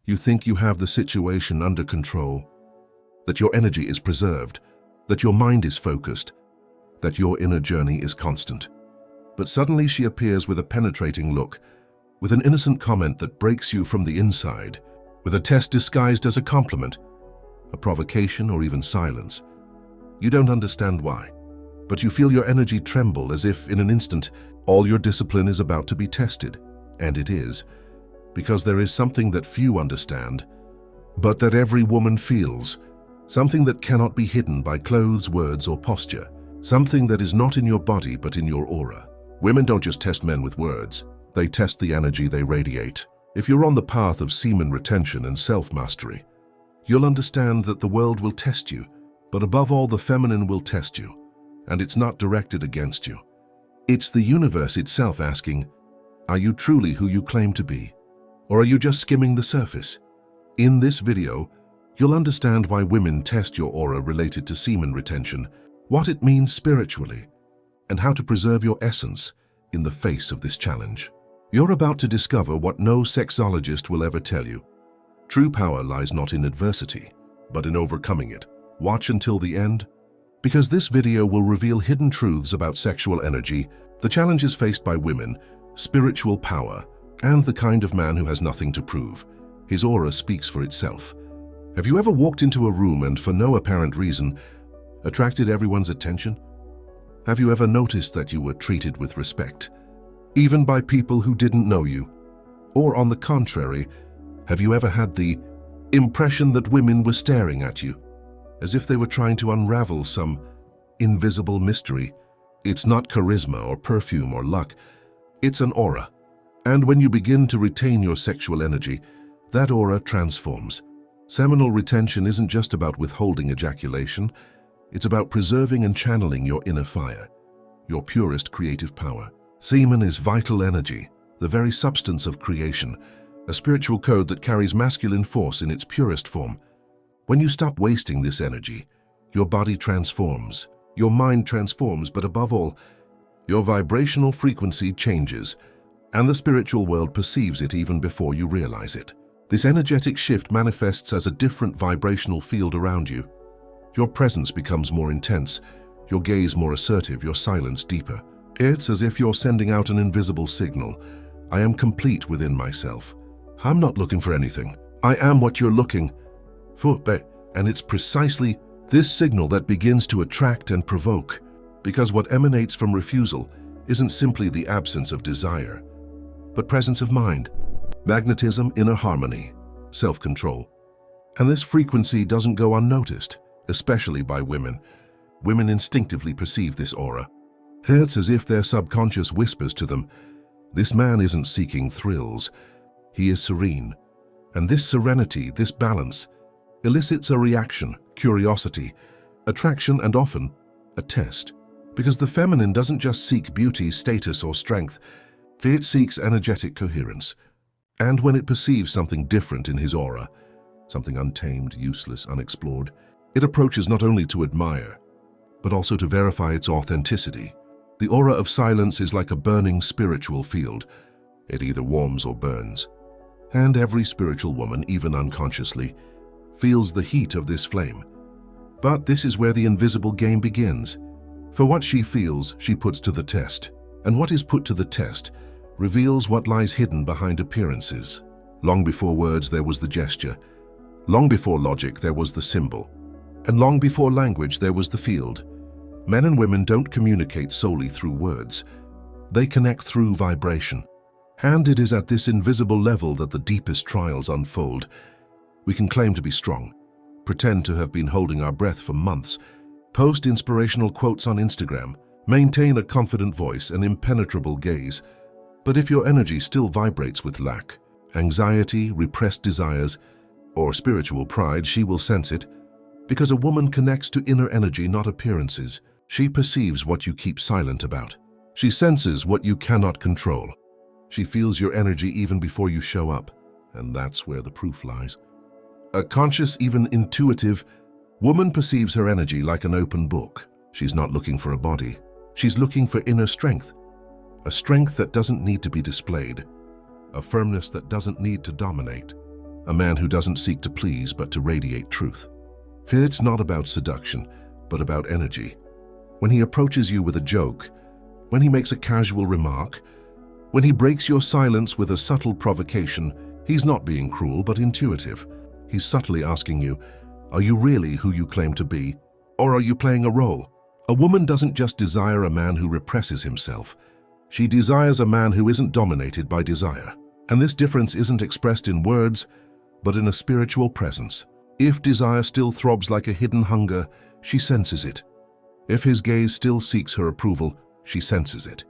You think you have the situation under control, that your energy is preserved, that your mind is focused, that your inner journey is constant. But suddenly she appears with a penetrating look, with an innocent comment that breaks you from the inside, with a test disguised as a compliment, a provocation, or even silence. You don't understand why, but you feel your energy tremble as if, in an instant, all your discipline is about to be tested. And it is, because there is something that few understand, but that every woman feels, something that cannot be hidden by clothes, words, or posture, something that is not in your body but in your aura. Women don't just test men with words, they test the energy they radiate. If you're on the path of semen retention and self-mastery, you'll understand that the world will test you, but above all the feminine will test you, and it's not directed against you. It's the universe itself asking, are you truly who you claim to be? Or are you just skimming the surface? In this video, you'll understand why women test your aura related to semen retention, what it means spiritually, and how to preserve your essence in the face of this challenge. You're about to discover what no sexologist will ever tell you. True power lies not in adversity, but in overcoming it. Watch until the end, because this video will reveal hidden truths about sexual energy, the challenges faced by women, spiritual power, and the kind of man who has nothing to prove. His aura speaks for itself. Have you ever walked into a room and, for no apparent reason, attracted everyone's attention? Have you ever noticed that you were treated with respect, even by people who didn't know you? Or on the contrary, have you ever had the impression that women were staring at you, as if they were trying to unravel some invisible mystery? It's not charisma or perfume or luck, it's an aura. And when you begin to retain your sexual energy, that aura transforms. Seminal retention isn't just about withholding ejaculation, it's about preserving and channeling your inner fire, your purest creative power. Semen is vital energy, the very substance of creation, a spiritual code that carries masculine force in its purest form. When you stop wasting this energy, your body transforms, your mind transforms, but above all, your vibrational frequency changes, and the spiritual world perceives it even before you realize it. This energetic shift manifests as a different vibrational field around you. Your presence becomes more intense, your gaze more assertive, your silence deeper. It's as if you're sending out an invisible signal. I am complete within myself. I'm not looking for anything. I am what you're looking for. And it's precisely this signal that begins to attract and provoke, because what emanates from refusal isn't simply the absence of desire, but presence of mind, magnetism, inner harmony, self-control. And this frequency doesn't go unnoticed, especially by women. Women instinctively perceive this aura. It's as if their subconscious whispers to them, this man isn't seeking thrills, he is serene. And this serenity, this balance, elicits a reaction, curiosity, attraction, and often a test. Because the feminine doesn't just seek beauty, status, or strength, it seeks energetic coherence. And when it perceives something different in his aura, something untamed, useless, unexplored, it approaches not only to admire, but also to verify its authenticity. The aura of silence is like a burning spiritual field. It either warms or burns. And every spiritual woman, even unconsciously, feels the heat of this flame. But this is where the invisible game begins. For what she feels, she puts to the test. And what is put to the test reveals what lies hidden behind appearances. Long before words, there was the gesture. Long before logic, there was the symbol. And long before language, there was the field. Men and women don't communicate solely through words. They connect through vibration. And it is at this invisible level that the deepest trials unfold. We can claim to be strong, pretend to have been holding our breath for months, post inspirational quotes on Instagram, maintain a confident voice, an impenetrable gaze. But if your energy still vibrates with lack, anxiety, repressed desires, or spiritual pride, she will sense it. Because a woman connects to inner energy, not appearances. She perceives what you keep silent about. She senses what you cannot control. She feels your energy even before you show up, and that's where the proof lies. A conscious, even intuitive, woman perceives her energy like an open book. She's not looking for a body. She's looking for inner strength. A strength that doesn't need to be displayed. A firmness that doesn't need to dominate. a man who doesn't seek to please but to radiate truth. It's not about seduction, but about energy. When he approaches you with a joke, when he makes a casual remark, when he breaks your silence with a subtle provocation, he's not being cruel but intuitive. He's subtly asking you, are you really who you claim to be, or are you playing a role? A woman doesn't just desire a man who represses himself. She desires a man who isn't dominated by desire. And this difference isn't expressed in words, but in a spiritual presence. If desire still throbs like a hidden hunger, she senses it. If his gaze still seeks her approval, she senses it.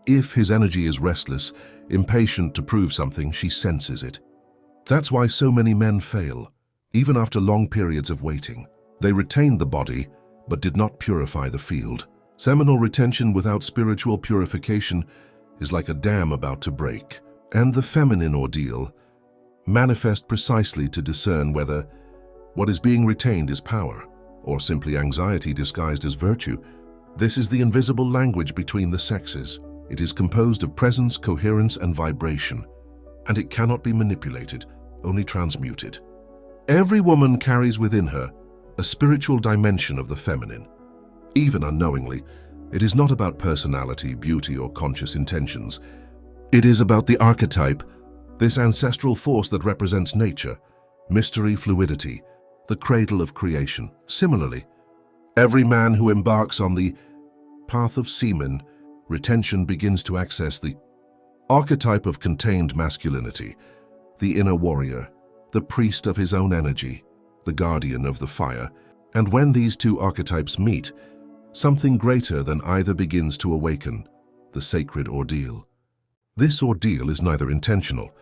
If his energy is restless, impatient to prove something, she senses it. That's why so many men fail, even after long periods of waiting. They retained the body, but did not purify the field. Seminal retention without spiritual purification is like a dam about to break. And the feminine ordeal manifest precisely to discern whether what is being retained is power, or simply anxiety disguised as virtue. This is the invisible language between the sexes. It is composed of presence, coherence, and vibration, and it cannot be manipulated, only transmuted. Every woman carries within her a spiritual dimension of the feminine. Even unknowingly, it is not about personality, beauty, or conscious intentions. It is about the archetype, this ancestral force that represents nature, mystery, fluidity, the cradle of creation. Similarly, every man who embarks on the path of semen retention begins to access the archetype of contained masculinity, the inner warrior, the priest of his own energy, the guardian of the fire. And when these two archetypes meet, something greater than either begins to awaken, the sacred ordeal. This ordeal is neither intentional,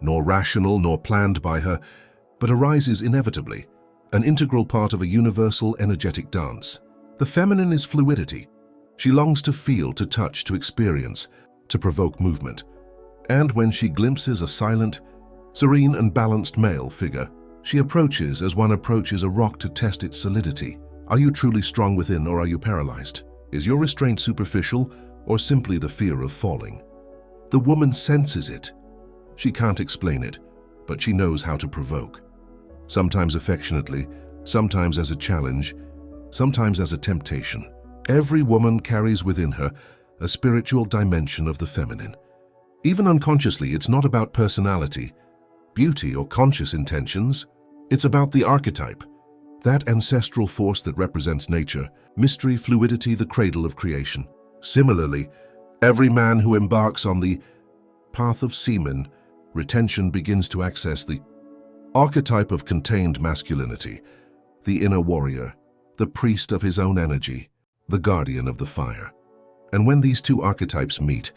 nor rational, nor planned by her, but arises inevitably, an integral part of a universal energetic dance. The feminine is fluidity. She longs to feel, to touch, to experience, to provoke movement. And when she glimpses a silent, serene and balanced male figure, she approaches as one approaches a rock to test its solidity. Are you truly strong within, or are you paralyzed? Is your restraint superficial, or simply the fear of falling? The woman senses it. She can't explain it, but she knows how to provoke. Sometimes affectionately, sometimes as a challenge, sometimes as a temptation. Every woman carries within her a spiritual dimension of the feminine. Even unconsciously, it's not about personality, beauty, or conscious intentions. It's about the archetype, that ancestral force that represents nature, mystery, fluidity, the cradle of creation. Similarly, every man who embarks on the path of semen retention begins to access the archetype of contained masculinity, the inner warrior, the priest of his own energy, the guardian of the fire. And when these two archetypes meet,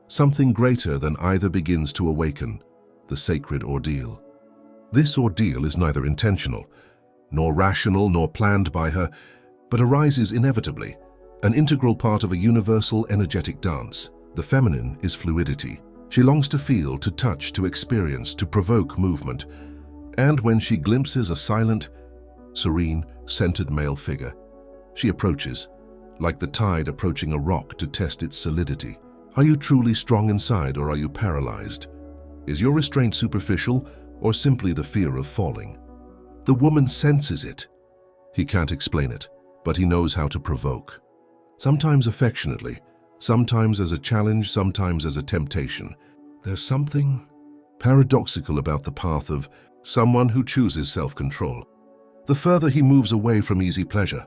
something greater than either begins to awaken, the sacred ordeal. This ordeal is neither intentional, nor rational, nor planned by her, but arises inevitably, an integral part of a universal energetic dance. The feminine is fluidity. She longs to feel, to touch, to experience, to provoke movement. And when she glimpses a silent, serene, centered male figure, she approaches, like the tide approaching a rock to test its solidity. Are you truly strong inside, or are you paralyzed? Is your restraint superficial, or simply the fear of falling? The woman senses it. He can't explain it, but he knows how to provoke. Sometimes affectionately, sometimes as a challenge, sometimes as a temptation. There's something paradoxical about the path of someone who chooses self-control. The further he moves away from easy pleasure,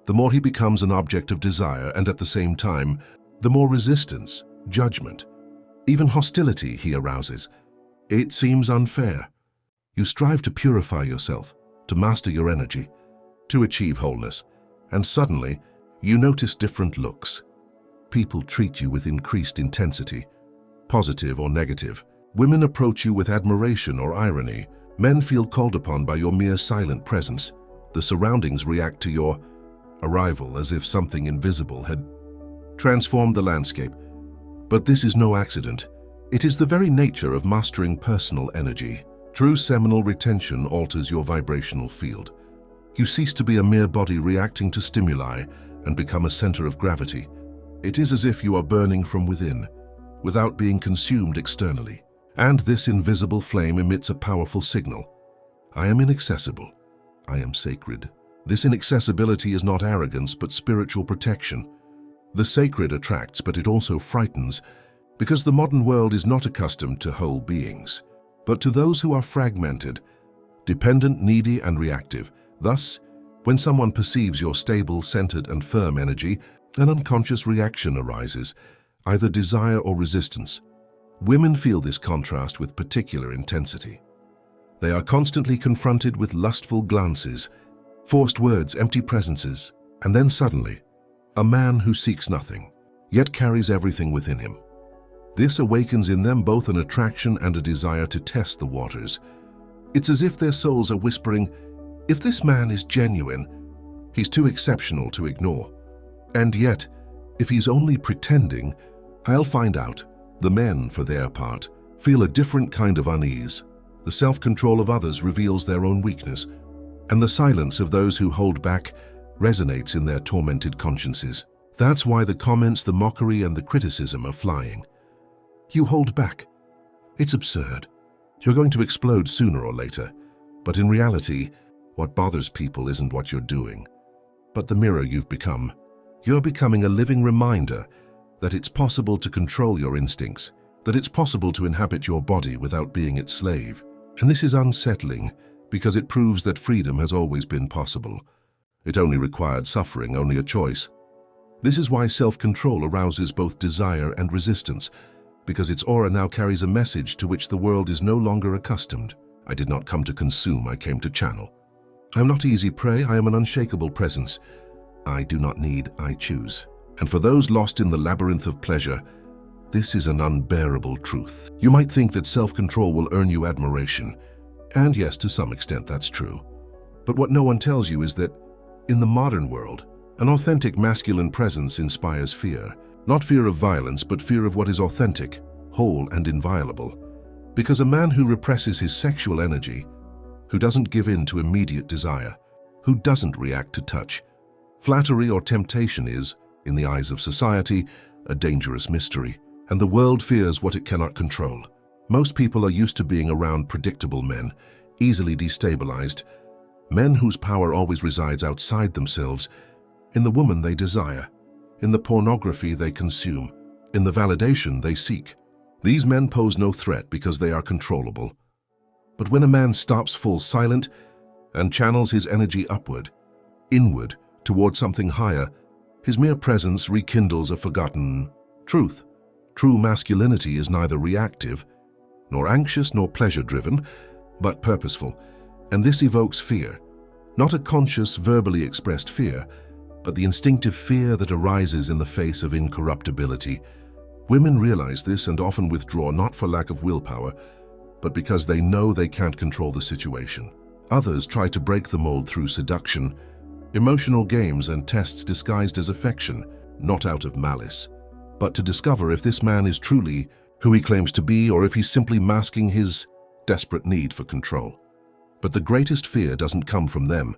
the more he becomes an object of desire, and at the same time, the more resistance, judgment, even hostility he arouses. It seems unfair. You strive to purify yourself, to master your energy, to achieve wholeness, and suddenly you notice different looks. People treat you with increased intensity, positive or negative. Women approach you with admiration or irony. Men feel called upon by your mere silent presence. The surroundings react to your arrival as if something invisible had transformed the landscape. But this is no accident. It is the very nature of mastering personal energy. True seminal retention alters your vibrational field. You cease to be a mere body reacting to stimuli and become a center of gravity. It is as if you are burning from within, without being consumed externally. And this invisible flame emits a powerful signal. I am inaccessible. I am sacred. This inaccessibility is not arrogance, but spiritual protection. The sacred attracts, but it also frightens, because the modern world is not accustomed to whole beings, but to those who are fragmented, dependent, needy, and reactive. Thus, when someone perceives your stable, centered, and firm energy, an unconscious reaction arises, either desire or resistance. Women feel this contrast with particular intensity. They are constantly confronted with lustful glances, forced words, empty presences, and then suddenly, a man who seeks nothing, yet carries everything within him. This awakens in them both an attraction and a desire to test the waters. It's as if their souls are whispering, if this man is genuine, he's too exceptional to ignore. And yet, if he's only pretending, I'll find out. The men, for their part, feel a different kind of unease. The self-control of others reveals their own weakness, and the silence of those who hold back resonates in their tormented consciences. That's why the comments, the mockery, and the criticism are flying. You hold back. It's absurd. You're going to explode sooner or later. But in reality, what bothers people isn't what you're doing, but the mirror you've become. You're becoming a living reminder that it's possible to control your instincts, that it's possible to inhabit your body without being its slave. And this is unsettling because it proves that freedom has always been possible. It only required suffering, only a choice. This is why self-control arouses both desire and resistance, because its aura now carries a message to which the world is no longer accustomed. I did not come to consume, I came to channel. I am not easy prey, I am an unshakable presence. I do not need, I choose. And for those lost in the labyrinth of pleasure, this is an unbearable truth. You might think that self-control will earn you admiration. And yes, to some extent that's true. But what no one tells you is that, in the modern world, an authentic masculine presence inspires fear. Not fear of violence, but fear of what is authentic, whole, and inviolable. Because a man who represses his sexual energy, who doesn't give in to immediate desire, who doesn't react to touch, flattery or temptation is, in the eyes of society, a dangerous mystery, and the world fears what it cannot control. Most people are used to being around predictable men, easily destabilized, men whose power always resides outside themselves, in the woman they desire, in the pornography they consume, in the validation they seek. These men pose no threat because they are controllable. But when a man stops, falls silent, and channels his energy upward, inward, toward something higher, his mere presence rekindles a forgotten truth. True masculinity is neither reactive, nor anxious, nor pleasure-driven, but purposeful. And this evokes fear. Not a conscious, verbally expressed fear, but the instinctive fear that arises in the face of incorruptibility. Women realize this and often withdraw, not for lack of willpower, but because they know they can't control the situation. Others try to break the mold through seduction, emotional games, and tests disguised as affection, not out of malice, but to discover if this man is truly who he claims to be or if he's simply masking his desperate need for control. But the greatest fear doesn't come from them.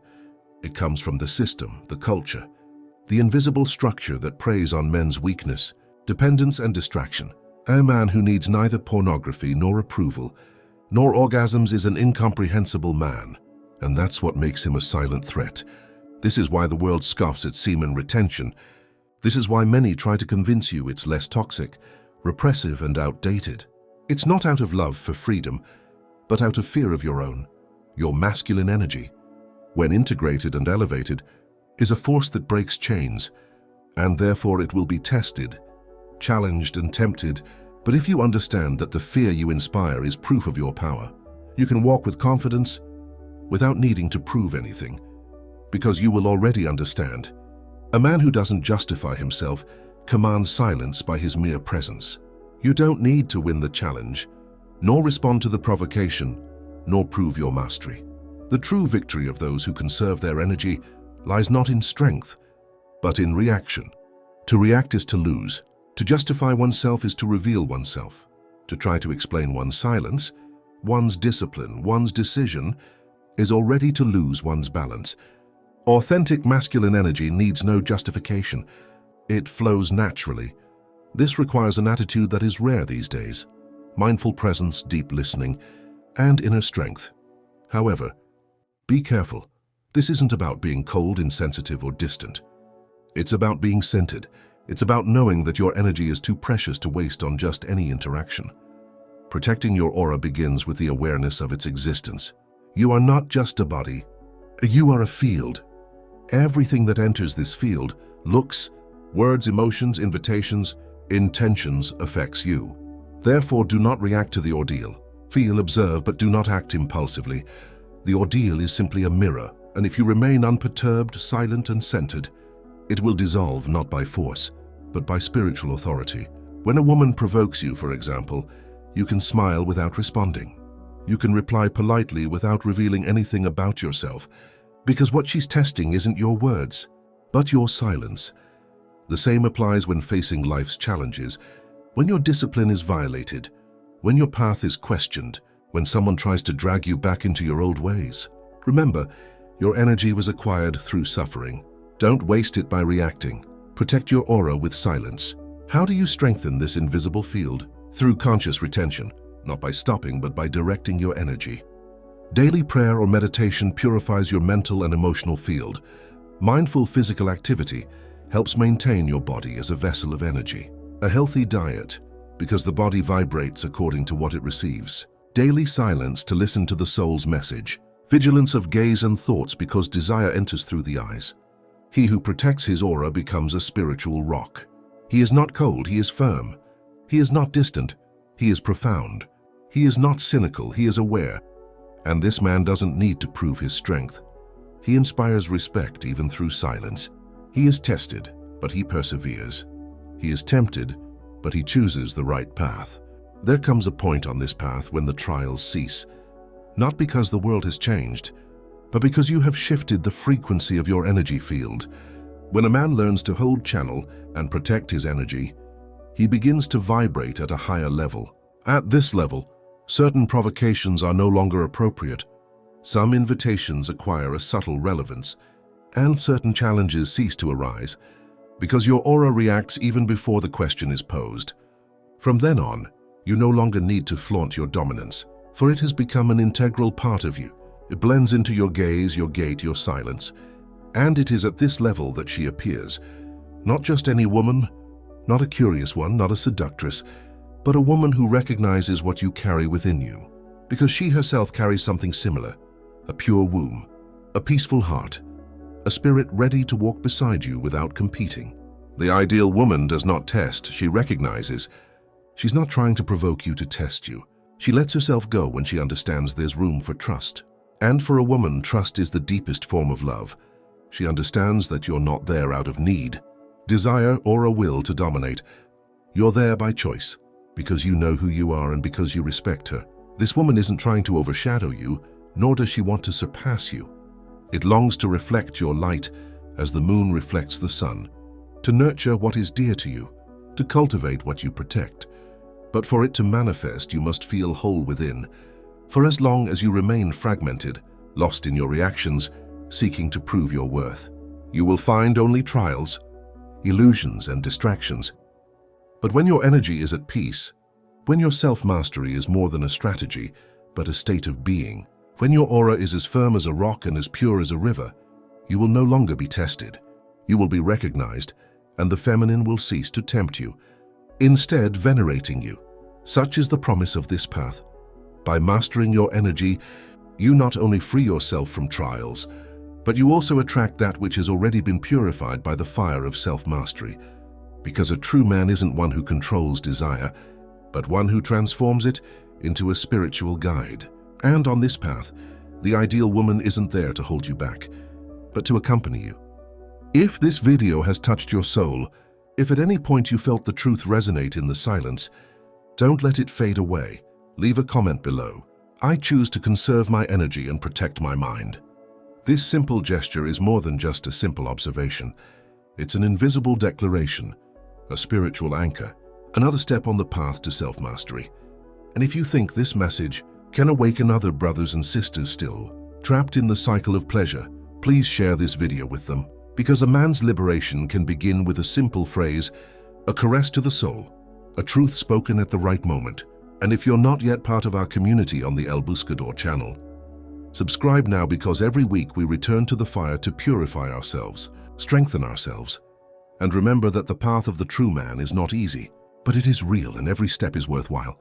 It comes from the system, the culture, the invisible structure that preys on men's weakness, dependence, and distraction. A man who needs neither pornography nor approval, nor orgasms is an incomprehensible man, and that's what makes him a silent threat. This is why the world scoffs at semen retention. This is why many try to convince you it's less toxic, repressive, and outdated. It's not out of love for freedom, but out of fear of your own. Your masculine energy, when integrated and elevated, is a force that breaks chains, and therefore it will be tested, challenged, and tempted. But if you understand that the fear you inspire is proof of your power, you can walk with confidence without needing to prove anything, because you will already understand. A man who doesn't justify himself commands silence by his mere presence. You don't need to win the challenge, nor respond to the provocation, nor prove your mastery. The true victory of those who conserve their energy lies not in strength, but in reaction. To react is to lose. To justify oneself is to reveal oneself. To try to explain one's silence, one's discipline, one's decision, is already to lose one's balance. Authentic masculine energy needs no justification. It flows naturally. This requires an attitude that is rare these days. mindful presence, deep listening, and inner strength. However, be careful. This isn't about being cold, insensitive, or distant. It's about being centered. It's about knowing that your energy is too precious to waste on just any interaction. Protecting your aura begins with the awareness of its existence. You are not just a body. You are a field. Everything that enters this field, looks, words, emotions, invitations, intentions, affects you. Therefore, do not react to the ordeal. Feel, observe, but do not act impulsively. The ordeal is simply a mirror, and if you remain unperturbed, silent, and centered, it will dissolve not by force, but by spiritual authority. When a woman provokes you, for example, you can smile without responding. You can reply politely without revealing anything about yourself, because what she's testing isn't your words, but your silence. The same applies when facing life's challenges, when your discipline is violated, when your path is questioned, when someone tries to drag you back into your old ways. Remember, your energy was acquired through suffering. Don't waste it by reacting. Protect your aura with silence. How do you strengthen this invisible field? Through conscious retention, not by stopping, but by directing your energy. Daily prayer or meditation purifies your mental and emotional field. Mindful physical activity helps maintain your body as a vessel of energy. A healthy diet, because the body vibrates according to what it receives. Daily silence to listen to the soul's message. Vigilance of gaze and thoughts, because desire enters through the eyes. He who protects his aura becomes a spiritual rock. He is not cold, he is firm. He is not distant, he is profound. He is not cynical, he is aware. And this man doesn't need to prove his strength. He inspires respect even through silence. He is tested, but he perseveres. He is tempted, but he chooses the right path. There comes a point on this path when the trials cease, not because the world has changed, but because you have shifted the frequency of your energy field. When a man learns to hold channel and protect his energy, he begins to vibrate at a higher level. At this level, certain provocations are no longer appropriate. Some invitations acquire a subtle relevance, and certain challenges cease to arise, because your aura reacts even before the question is posed. From then on, you no longer need to flaunt your dominance, for it has become an integral part of you. It blends into your gaze, your gait, your silence, and it is at this level that she appears. Not just any woman, not a curious one, not a seductress, but a woman who recognizes what you carry within you, because she herself carries something similar, a pure womb, a peaceful heart, a spirit ready to walk beside you without competing. The ideal woman does not test, she recognizes. She's not trying to provoke you to test you. She lets herself go when she understands there's room for trust. And for a woman, trust is the deepest form of love. She understands that you're not there out of need, desire, or a will to dominate. You're there by choice, because you know who you are and because you respect her. This woman isn't trying to overshadow you, nor does she want to surpass you. It longs to reflect your light as the moon reflects the sun, to nurture what is dear to you, to cultivate what you protect. But for it to manifest, you must feel whole within. For as long as you remain fragmented, lost in your reactions, seeking to prove your worth, you will find only trials, illusions, and distractions. But when your energy is at peace, when your self-mastery is more than a strategy, but a state of being, when your aura is as firm as a rock and as pure as a river, you will no longer be tested. You will be recognized, and the feminine will cease to tempt you, instead venerating you. Such is the promise of this path. By mastering your energy, you not only free yourself from trials, but you also attract that which has already been purified by the fire of self-mastery. Because a true man isn't one who controls desire, but one who transforms it into a spiritual guide. And on this path, the ideal woman isn't there to hold you back, but to accompany you. If this video has touched your soul, if at any point you felt the truth resonate in the silence, don't let it fade away. Leave a comment below. I choose to conserve my energy and protect my mind. This simple gesture is more than just a simple observation. It's an invisible declaration, a spiritual anchor, another step on the path to self-mastery. And if you think this message can awaken other brothers and sisters still trapped in the cycle of pleasure, please share this video with them. Because a man's liberation can begin with a simple phrase, a caress to the soul, a truth spoken at the right moment. And if you're not yet part of our community on the El Buscador channel, subscribe now, because every week we return to the fire to purify ourselves, strengthen ourselves, and remember that the path of the true man is not easy, but it is real and every step is worthwhile.